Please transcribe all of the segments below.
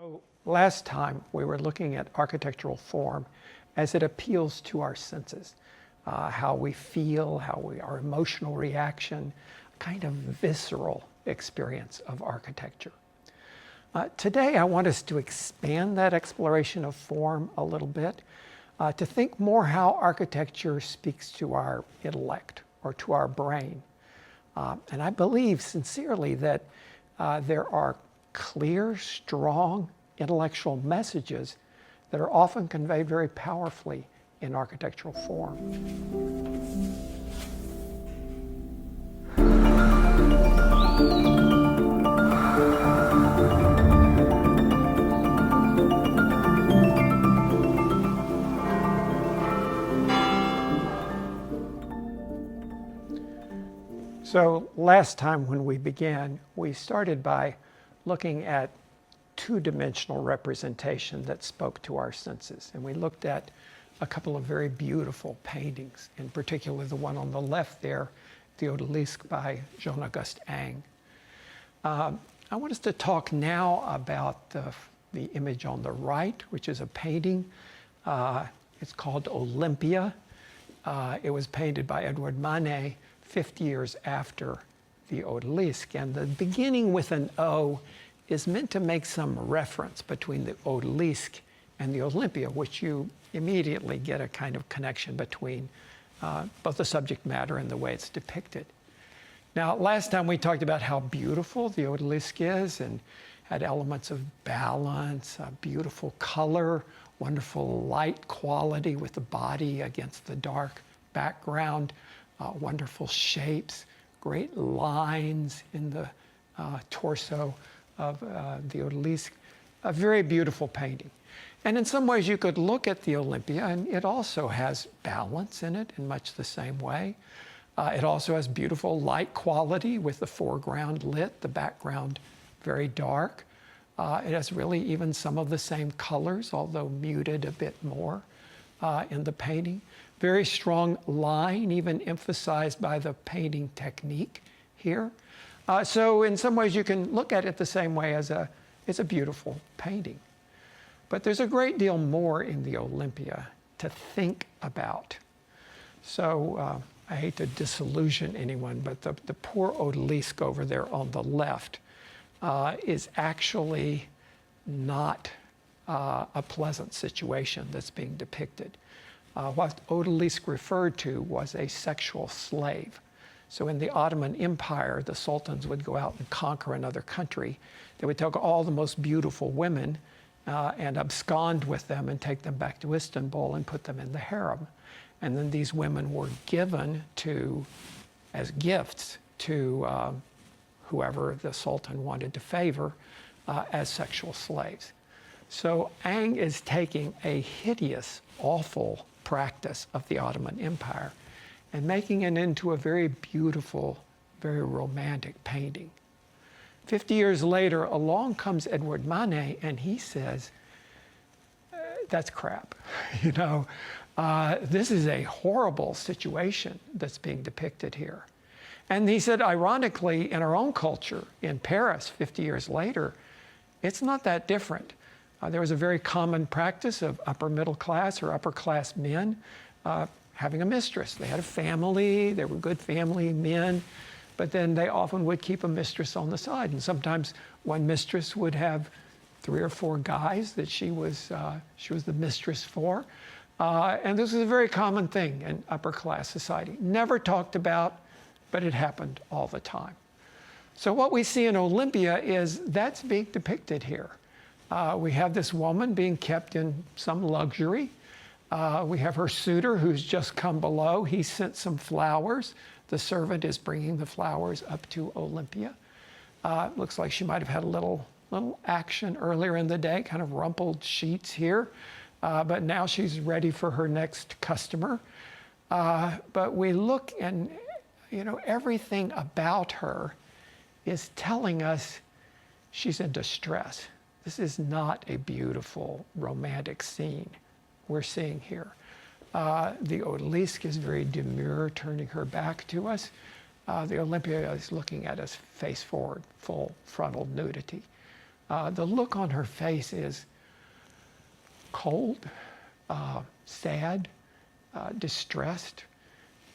So last time we were looking at architectural form as it appeals to our senses, how we feel, our emotional reaction, kind of visceral experience of architecture. Today I want us to expand that exploration of form a little bit, to think more how architecture speaks to our intellect or to our brain. And I believe sincerely that there are clear, strong intellectual messages that are often conveyed very powerfully in architectural form. So last time when we began, we started by looking at two-dimensional representation that spoke to our senses. And we looked at a couple of very beautiful paintings, in particular the one on the left there, the Odalisque by Jean-Auguste Ingres. I want us to talk now about the image on the right, which is a painting. It's called Olympia. It was painted by Edouard Manet 50 years after the Odalisque. And the beginning with an O is meant to make some reference between the Odalisque and the Olympia, which you immediately get a kind of connection between both the subject matter and the way it's depicted. Now, last time we talked about how beautiful the Odalisque is and had elements of balance, beautiful color, wonderful light quality with the body against the dark background, wonderful shapes, great lines in the torso of the Odalisque. A very beautiful painting. And in some ways you could look at the Olympia and it also has balance in it in much the same way. It also has beautiful light quality with the foreground lit, the background very dark. It has really even some of the same colors, although muted a bit more in the painting. Very strong line, even emphasized by the painting technique here. So in some ways you can look at it the same way as it's a beautiful painting. But there's a great deal more in the Olympia to think about. So I hate to disillusion anyone, but the poor Odalisque over there on the left is actually not a pleasant situation that's being depicted. What Odalisque referred to was a sexual slave. So in the Ottoman Empire, the sultans would go out and conquer another country. They would take all the most beautiful women and abscond with them and take them back to Istanbul and put them in the harem. And then these women were given as gifts to whoever the sultan wanted to favor as sexual slaves. So Ingres is taking a hideous, awful practice of the Ottoman Empire and making it into a very beautiful, very romantic painting. 50 years later, along comes Edouard Manet, and he says, that's crap. You know, this is a horrible situation that's being depicted here. And he said, ironically, in our own culture, in Paris, 50 years later, it's not that different. There was a very common practice of upper middle class or upper class men having a mistress. They had a family, they were good family men, but then they often would keep a mistress on the side. And sometimes one mistress would have 3 or 4 guys that she was the mistress for. And this is a very common thing in upper class society. Never talked about, but it happened all the time. So what we see in Olympia is that's being depicted here. We have this woman being kept in some luxury. We have her suitor who's just come below. He sent some flowers. The servant is bringing the flowers up to Olympia. Looks like she might have had a little action earlier in the day, kind of rumpled sheets here. But now she's ready for her next customer. But we look and, you know, everything about her is telling us she's in distress. This is not a beautiful romantic scene we're seeing here. The Odalisque is very demure, turning her back to us. The Olympia is looking at us face forward, full frontal nudity. The look on her face is cold, sad, distressed,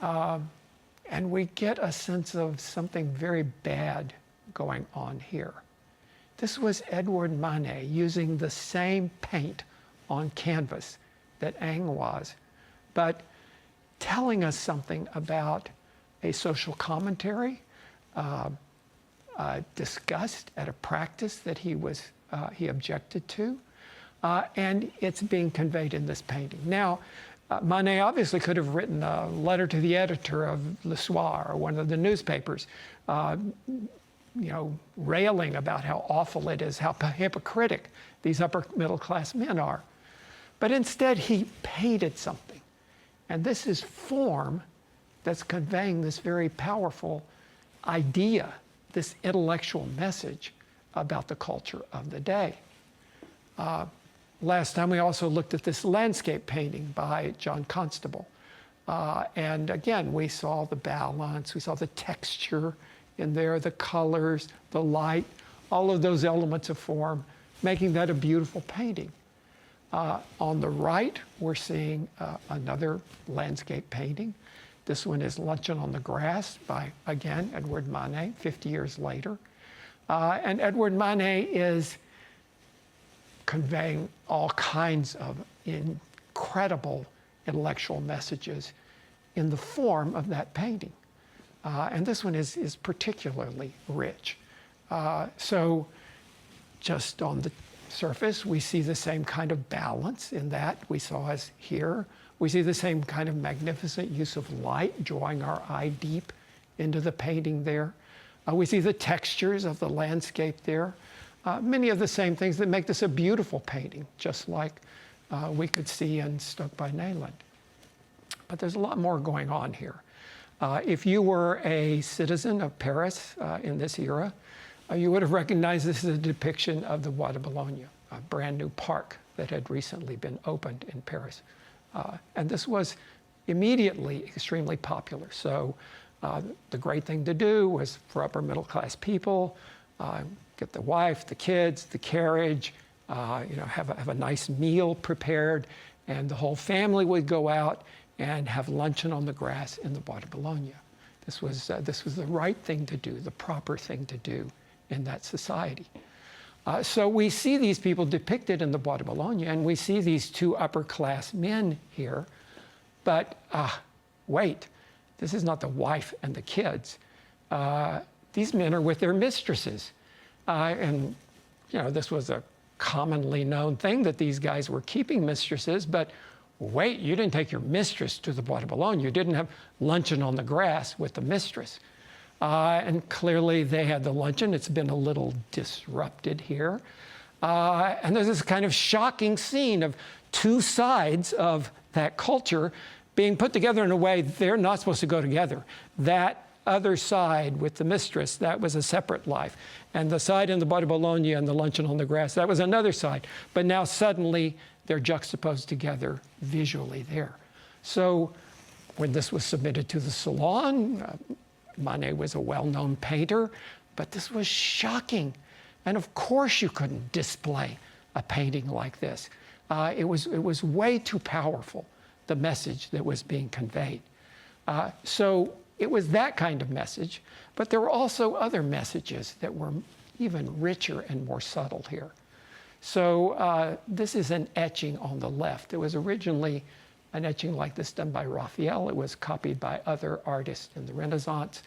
and we get a sense of something very bad going on here. This was Edward Manet using the same paint on canvas that Ingres was, but telling us something about a social commentary, disgust at a practice that he objected to, and it's being conveyed in this painting. Now, Manet obviously could have written a letter to the editor of Le Soir or one of the newspapers, railing about how awful it is, how hypocritic these upper middle class men are. But instead, he painted something. And this is form that's conveying this very powerful idea, this intellectual message about the culture of the day. Last time we also looked at this landscape painting by John Constable. And again, we saw the balance, we saw the texture in there, the colors, the light, all of those elements of form, making that a beautiful painting. On the right, we're seeing another landscape painting. This one is Luncheon on the Grass by, again, Edward Manet, 50 years later. And Edward Manet is conveying all kinds of incredible intellectual messages in the form of that painting. And this one is particularly rich. So just on the surface, we see the same kind of balance in that we saw as here. We see the same kind of magnificent use of light, drawing our eye deep into the painting there. We see the textures of the landscape there. Many of the same things that make this a beautiful painting, just like we could see in Stoke by Nayland. But there's a lot more going on here. If you were a citizen of Paris in this era, you would have recognized this as a depiction of the Bois de Boulogne, a brand new park that had recently been opened in Paris. And this was immediately extremely popular. So the great thing to do was for upper middle class people, get the wife, the kids, the carriage, have a nice meal prepared, and the whole family would go out and have luncheon on the grass in the Bois de Boulogne. This was the right thing to do, the proper thing to do in that society. So we see these people depicted in the Bois de Boulogne, and we see these two upper class men here. But wait, this is not the wife and the kids. These men are with their mistresses. And this was a commonly known thing that these guys were keeping mistresses, but wait, you didn't take your mistress to the Bois de Boulogne. You didn't have luncheon on the grass with the mistress. And clearly they had the luncheon. It's been a little disrupted here. And there's this kind of shocking scene of two sides of that culture being put together in a way they're not supposed to go together. That other side with the mistress, that was a separate life. And the side in the Bois de Boulogne and the luncheon on the grass, that was another side. But now suddenly they're juxtaposed together visually there. So when this was submitted to the Salon, Manet was a well-known painter, but this was shocking. And of course you couldn't display a painting like this. It was way too powerful, the message that was being conveyed. So it was that kind of message, but there were also other messages that were even richer and more subtle here. So this is an etching on the left. It was originally an etching like this done by Raphael. It was copied by other artists in the Renaissance.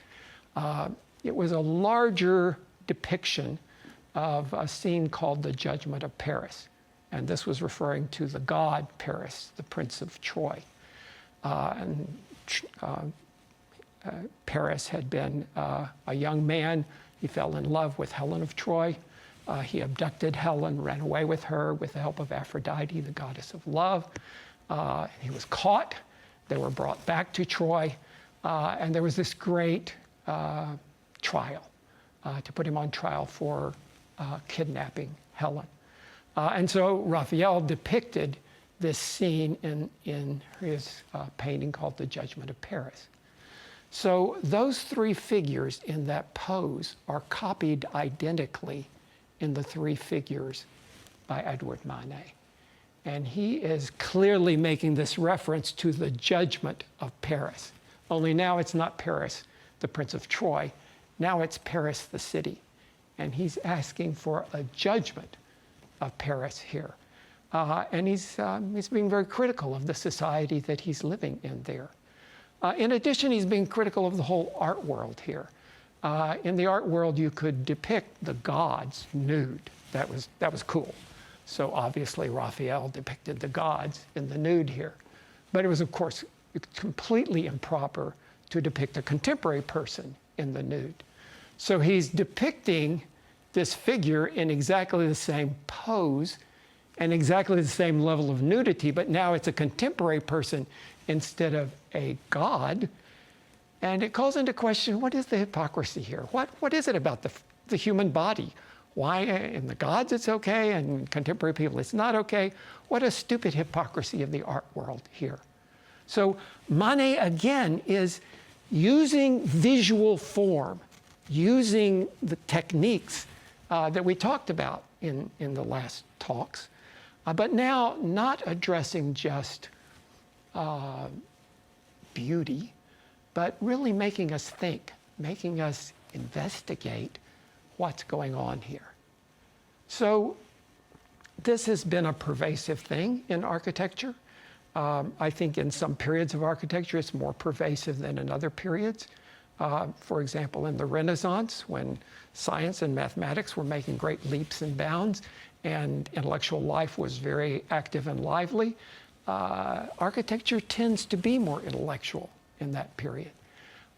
It was a larger depiction of a scene called the Judgment of Paris. And this was referring to the god Paris, the Prince of Troy. Paris had been a young man. He fell in love with Helen of Troy. He abducted Helen, ran away with her with the help of Aphrodite, the goddess of love. He was caught. They were brought back to Troy. And there was this great trial to put him on trial for kidnapping Helen. And so Raphael depicted this scene in his painting called The Judgment of Paris. So those three figures in that pose are copied identically in the three figures by Edward Manet. And he is clearly making this reference to the judgment of Paris. Only now it's not Paris, the Prince of Troy. Now it's Paris, the city. And he's asking for a judgment of Paris here. And he's being very critical of the society that he's living in there. In addition, he's being critical of the whole art world here. In the art world, you could depict the gods nude. That was cool. So obviously, Raphael depicted the gods in the nude here. But it was, of course, completely improper to depict a contemporary person in the nude. So he's depicting this figure in exactly the same pose and exactly the same level of nudity, but now it's a contemporary person instead of a god. And it calls into question, what is the hypocrisy here? What is it about the human body? Why in the gods it's okay and contemporary people it's not okay? What a stupid hypocrisy of the art world here. So Manet, again, is using visual form, using the techniques that we talked about in the last talks, but now not addressing just beauty, but really making us think, making us investigate what's going on here. So this has been a pervasive thing in architecture. I think in some periods of architecture it's more pervasive than in other periods. For example, in the Renaissance, when science and mathematics were making great leaps and bounds and intellectual life was very active and lively, architecture tends to be more intellectual in that period.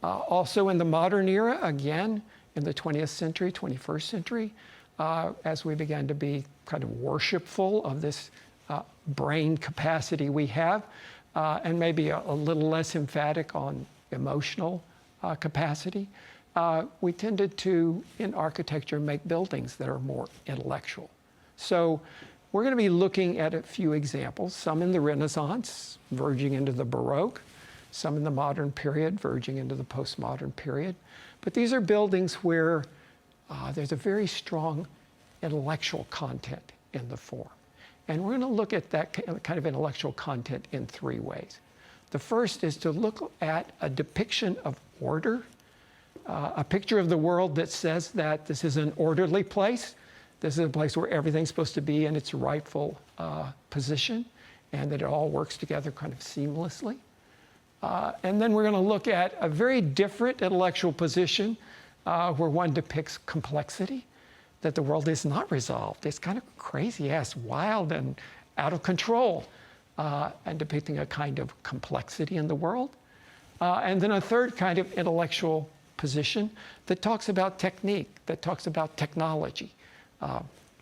Also in the modern era, again, in the 20th century, 21st century, as we began to be kind of worshipful of this brain capacity we have, and maybe a little less emphatic on emotional capacity, we tended to, in architecture, make buildings that are more intellectual. So we're going to be looking at a few examples, some in the Renaissance, verging into the Baroque, some in the modern period, verging into the postmodern period. But these are buildings where there's a very strong intellectual content in the form. And we're going to look at that kind of intellectual content in three ways. The first is to look at a depiction of order, a picture of the world that says that this is an orderly place. This is a place where everything's supposed to be in its rightful position and that it all works together kind of seamlessly. And then we're going to look at a very different intellectual position where one depicts complexity, that the world is not resolved. It's kind of crazy-ass, wild, and out of control, and depicting a kind of complexity in the world. And then a third kind of intellectual position that talks about technique, that talks about technology.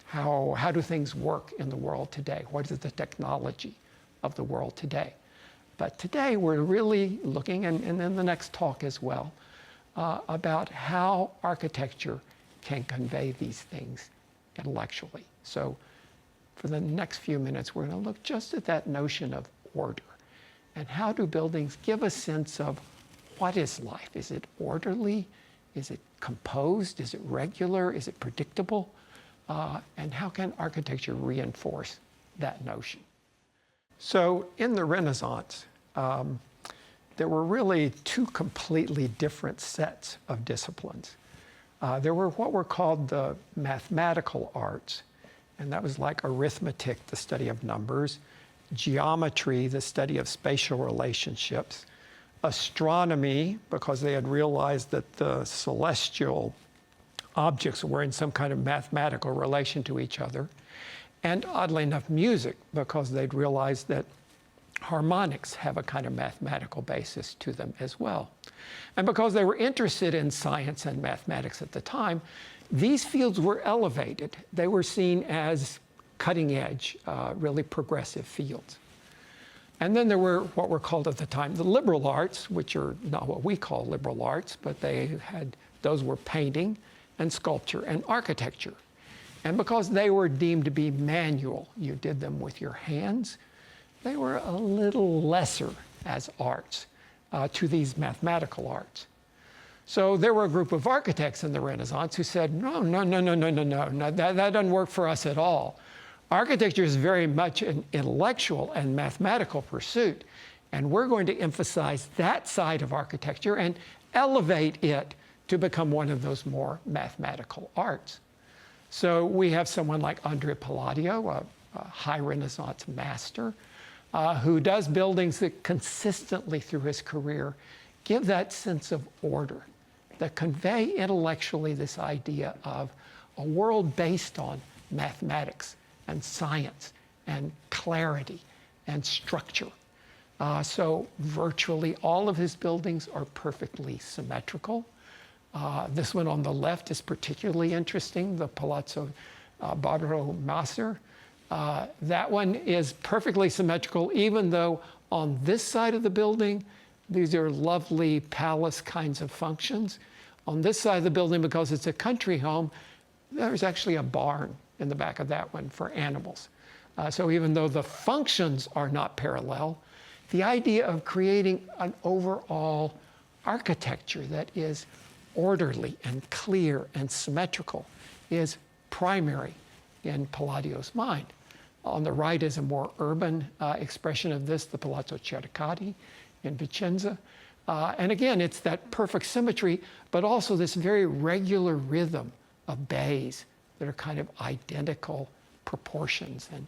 How do things work in the world today? What is the technology of the world today? But today we're really looking, and in the next talk as well, about how architecture can convey these things intellectually. So for the next few minutes, we're going to look just at that notion of order. And how do buildings give a sense of what is life? Is it orderly? Is it composed? Is it regular? Is it predictable? And how can architecture reinforce that notion? So in the Renaissance, there were really two completely different sets of disciplines. There were what were called the mathematical arts, and that was like arithmetic, the study of numbers, geometry, the study of spatial relationships, astronomy, because they had realized that the celestial objects were in some kind of mathematical relation to each other, and oddly enough, music, because they'd realized that harmonics have a kind of mathematical basis to them as well. And because they were interested in science and mathematics at the time, these fields were elevated. They were seen as cutting edge, really progressive fields. And then there were what were called at the time the liberal arts, which are not what we call liberal arts, but those were painting and sculpture and architecture. And because they were deemed to be manual, you did them with your hands, they were a little lesser as arts to these mathematical arts. So there were a group of architects in the Renaissance who said, no, that doesn't work for us at all. Architecture is very much an intellectual and mathematical pursuit, and we're going to emphasize that side of architecture and elevate it to become one of those more mathematical arts. So we have someone like Andrea Palladio, a high Renaissance master, who does buildings that consistently through his career give that sense of order, that convey intellectually this idea of a world based on mathematics and science and clarity and structure. So virtually all of his buildings are perfectly symmetrical. This one on the left is particularly interesting, the Palazzo Barbaro Masser. That one is perfectly symmetrical, even though on this side of the building, these are lovely palace kinds of functions. On this side of the building, because it's a country home, there's actually a barn in the back of that one for animals. So even though the functions are not parallel, the idea of creating an overall architecture that is orderly and clear and symmetrical is primary in Palladio's mind. On the right is a more urban expression of this, the Palazzo Cercati in Vicenza. And again, it's that perfect symmetry, but also this very regular rhythm of bays that are kind of identical proportions, and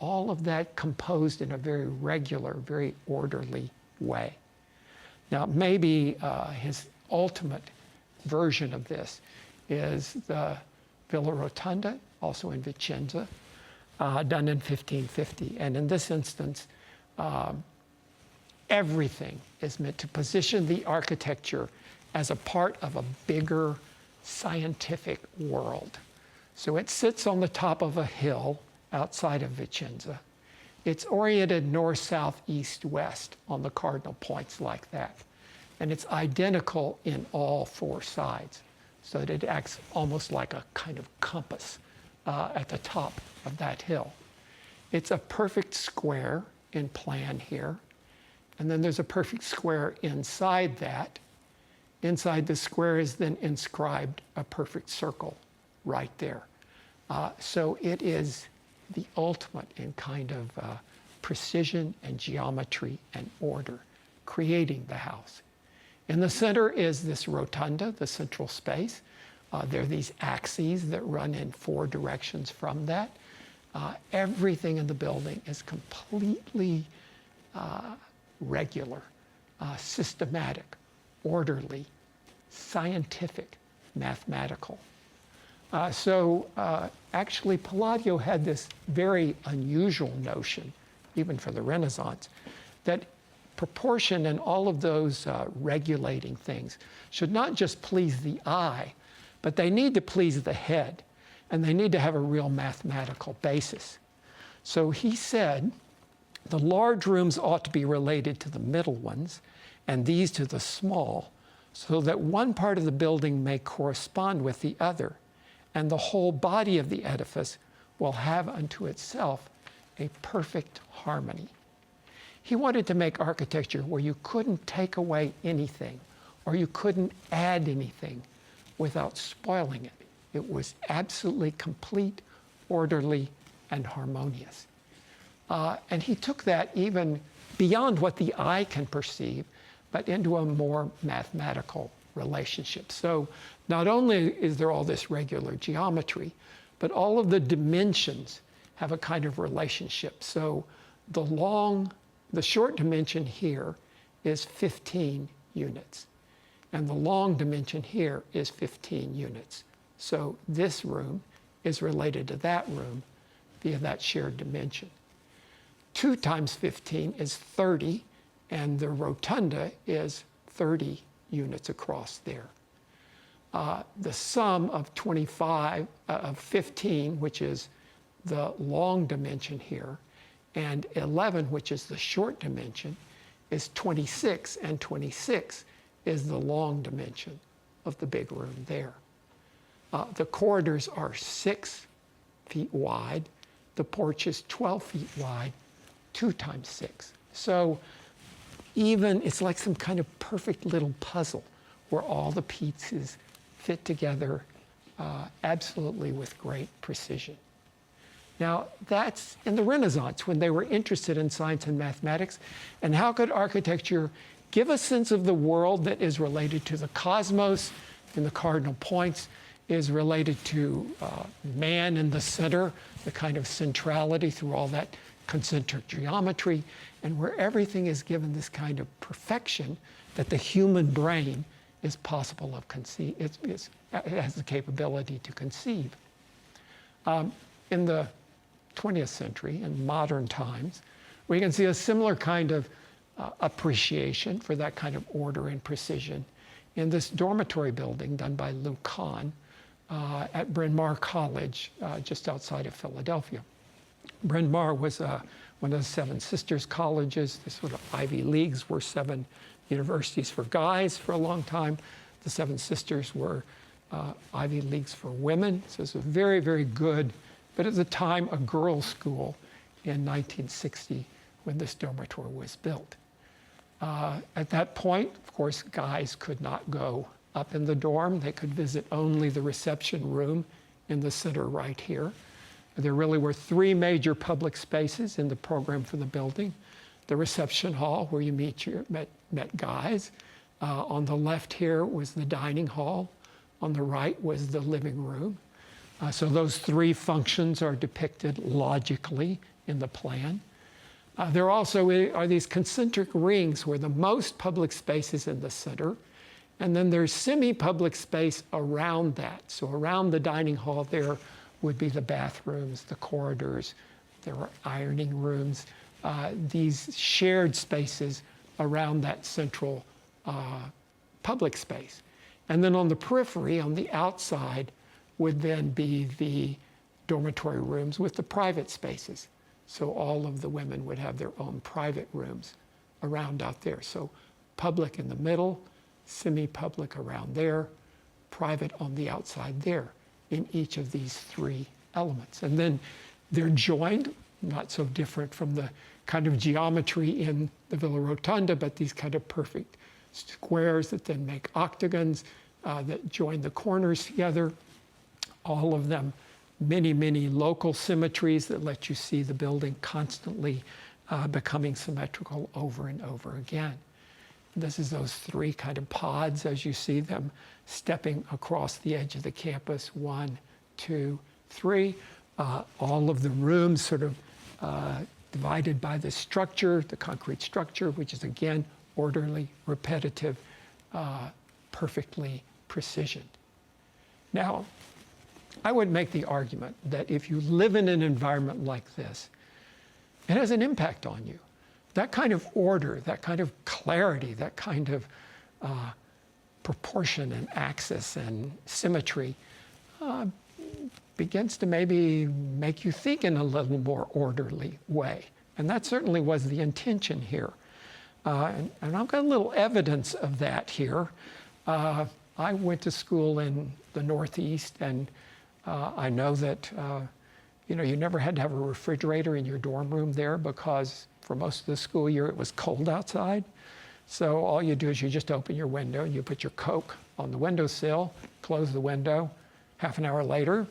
all of that composed in a very regular, very orderly way. Now, maybe his ultimate version of this is the Villa Rotonda, also in Vicenza, done in 1550. And in this instance, everything is meant to position the architecture as a part of a bigger scientific world. So it sits on the top of a hill outside of Vicenza. It's oriented north, south, east, west on the cardinal points like that. And it's identical in all four sides, so that it acts almost like a kind of compass at the top of that hill. It's a perfect square in plan here. And then there's a perfect square inside that. Inside the square is then inscribed a perfect circle right there. So it is the ultimate in kind of precision and geometry and order, creating the house. In the center is this rotunda, the central space. There are these axes that run in four directions from that. Everything in the building is completely regular, systematic, orderly, scientific, mathematical. Actually, Palladio had this very unusual notion, even for the Renaissance, that proportion and all of those regulating things should not just please the eye, but they need to please the head, and they need to have a real mathematical basis. So he said, the large rooms ought to be related to the middle ones, and these to the small, so that one part of the building may correspond with the other, and the whole body of the edifice will have unto itself a perfect harmony. He wanted to make architecture where you couldn't take away anything, or you couldn't add anything without spoiling it. It was absolutely complete, orderly, and harmonious. And he took that even beyond what the eye can perceive, but into a more mathematical relationship. So not only is there all this regular geometry, but all of the dimensions have a kind of relationship. So the short dimension here is 15 units, and the long dimension here is 15 units. So this room is related to that room via that shared dimension. 2 times 15 is 30, and the rotunda is 30 units across there. The sum of 15, which is the long dimension here, and 11, which is the short dimension, is 26, and 26 is the long dimension of the big room there. The corridors are 6 feet wide. The porch is 12 feet wide, 2 times 6. So even it's like some kind of perfect little puzzle where all the pieces fit together absolutely with great precision. Now, that's in the Renaissance, when they were interested in science and mathematics. And how could architecture give a sense of the world that is related to the cosmos in the cardinal points, is related to man in the center, the kind of centrality through all that concentric geometry, and where everything is given this kind of perfection that the human brain is possible of conceive. It has the capability to conceive. In the 20th century, in modern times, we can see a similar kind of appreciation for that kind of order and precision in this dormitory building done by Lou Kahn at Bryn Mawr College, just outside of Philadelphia. Bryn Mawr was one of the Seven Sisters colleges. The sort of Ivy Leagues were 7 universities for guys for a long time. The Seven Sisters were Ivy Leagues for women. So it's a very, very good, but at the time, a girls' school in 1960 when this dormitory was built. At that point, of course, guys could not go up in the dorm. They could visit only the reception room in the center right here. There really were 3 major public spaces in the program for the building. The reception hall, where you met guys. On the left here was the dining hall. On the right was the living room. So those 3 functions are depicted logically in the plan. There also are these concentric rings where the most public space is in the center. And then there's semi-public space around that. So around the dining hall there would be the bathrooms, the corridors, there were ironing rooms, these shared spaces around that central public space. And then on the periphery, on the outside, would then be the dormitory rooms with the private spaces. So all of the women would have their own private rooms around out there. So public in the middle, semi-public around there, private on the outside there in each of these 3 elements. And then they're joined, not so different from the kind of geometry in the Villa Rotunda, but these kind of perfect squares that then make octagons that join the corners together. All of them, many, many local symmetries that let you see the building constantly becoming symmetrical over and over again. This is those 3 kind of pods as you see them stepping across the edge of the campus, 1, 2, 3. All of the rooms sort of divided by the structure, the concrete structure, which is again orderly, repetitive, perfectly precisioned. Now, I would make the argument that if you live in an environment like this, it has an impact on you. That kind of order, that kind of clarity, that kind of proportion and axis and symmetry begins to maybe make you think in a little more orderly way. And that certainly was the intention here. And I've got a little evidence of that here. I went to school in the Northeast, and I know that you never had to have a refrigerator in your dorm room there because for most of the school year it was cold outside. So all you do is you just open your window and you put your Coke on the windowsill, close the window. Half an hour later,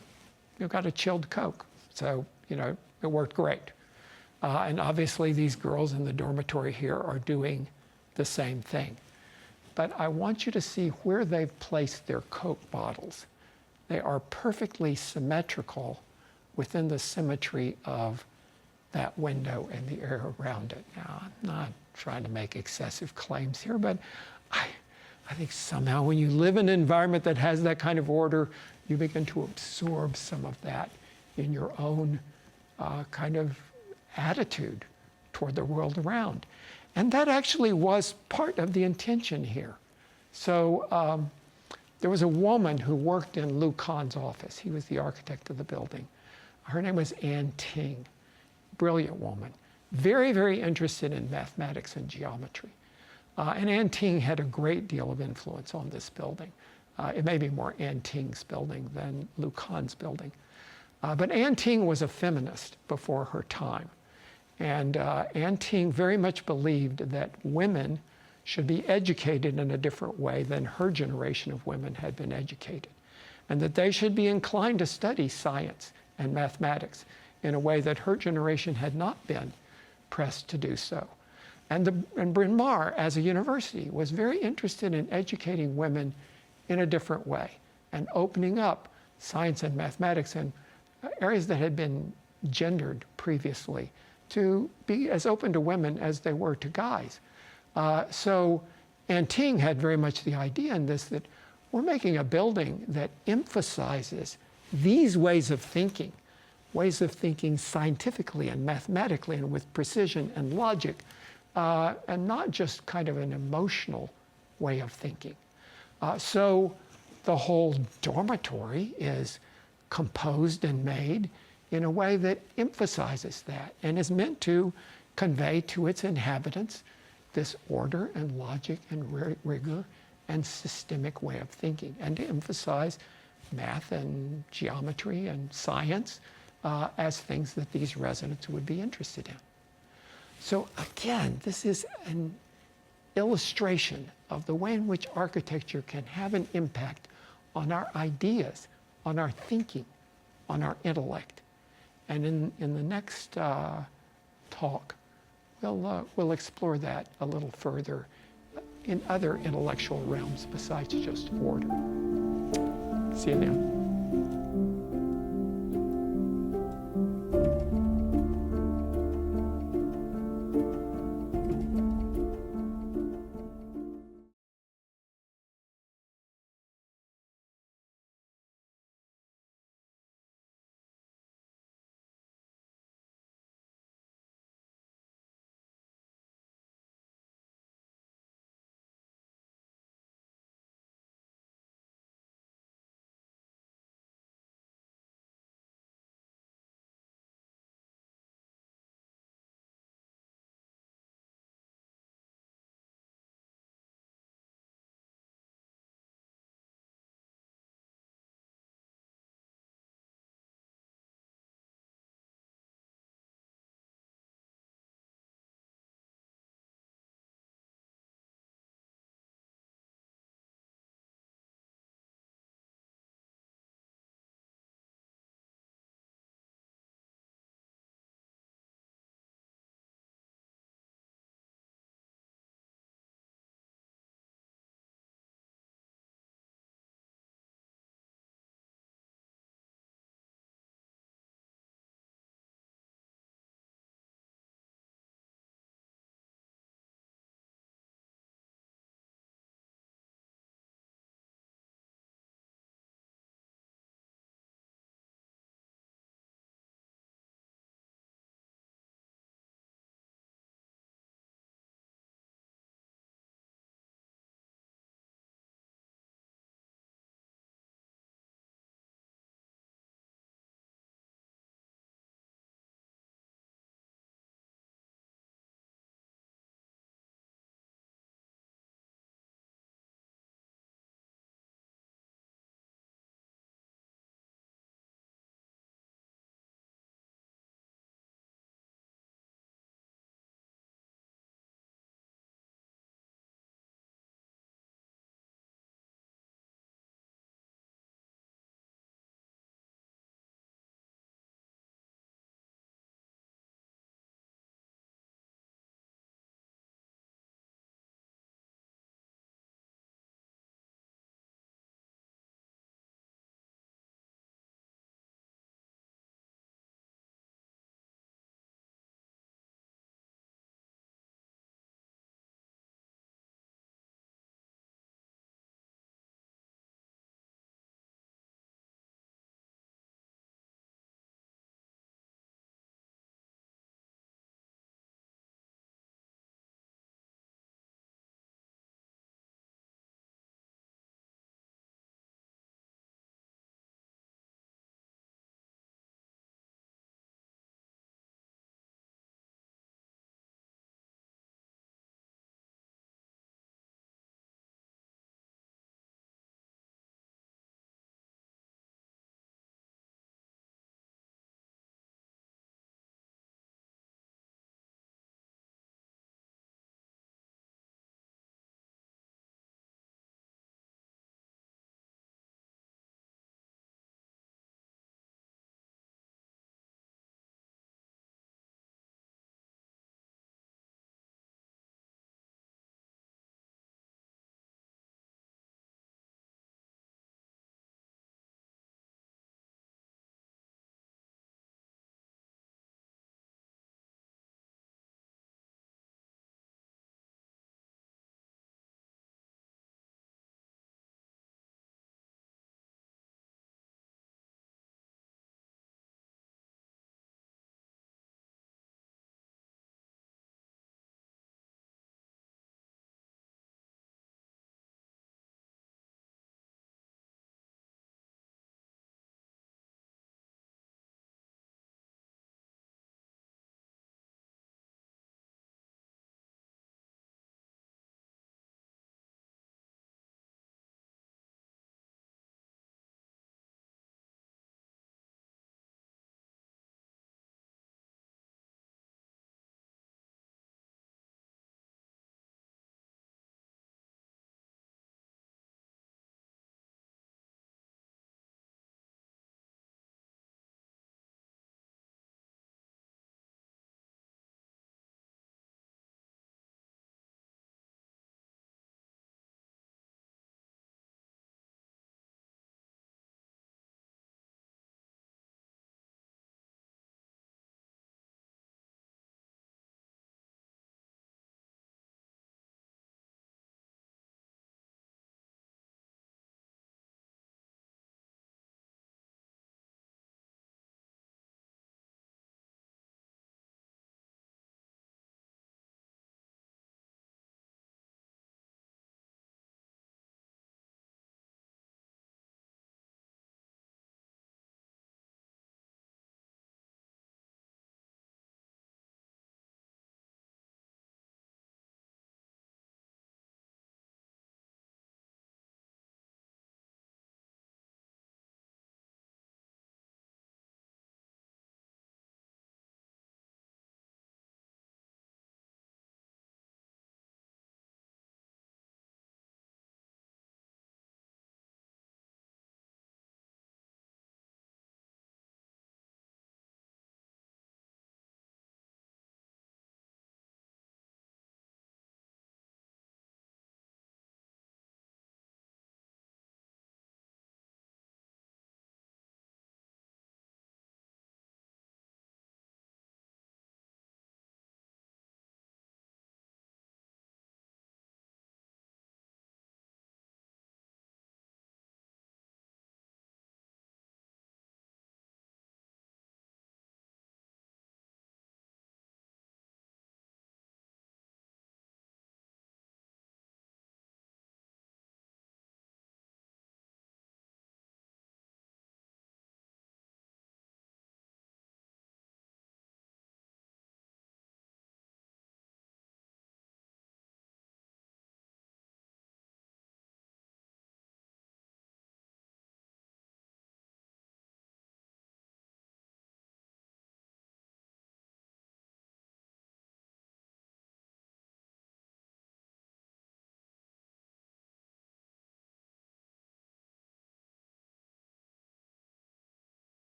you've got a chilled Coke. So, it worked great. And obviously these girls in the dormitory here are doing the same thing. But I want you to see where they've placed their Coke bottles. They are perfectly symmetrical within the symmetry of that window and the air around it. Now, I'm not trying to make excessive claims here, but I think somehow when you live in an environment that has that kind of order, you begin to absorb some of that in your own kind of attitude toward the world around. And that actually was part of the intention here. So there was a woman who worked in Lou Kahn's office. He was the architect of the building. Her name was Ann Ting. Brilliant woman, very, very interested in mathematics and geometry. And Ann Ting had a great deal of influence on this building. It may be more Ann Ting's building than Lou Kahn's building. But Ann Ting was a feminist before her time. And Ann Ting very much believed that women should be educated in a different way than her generation of women had been educated, and that they should be inclined to study science and mathematics in a way that her generation had not been pressed to do so. And Bryn Mawr, as a university, was very interested in educating women in a different way and opening up science and mathematics and areas that had been gendered previously to be as open to women as they were to guys. So Ann Ting had very much the idea in this that we're making a building that emphasizes these ways of thinking scientifically and mathematically and with precision and logic, and not just kind of an emotional way of thinking. So the whole dormitory is composed and made in a way that emphasizes that and is meant to convey to its inhabitants this order and logic and rigor and systemic way of thinking, and to emphasize math and geometry and science as things that these residents would be interested in. So again, this is an illustration of the way in which architecture can have an impact on our ideas, on our thinking, on our intellect. And in the next talk, we'll explore that a little further in other intellectual realms besides just order. See you then.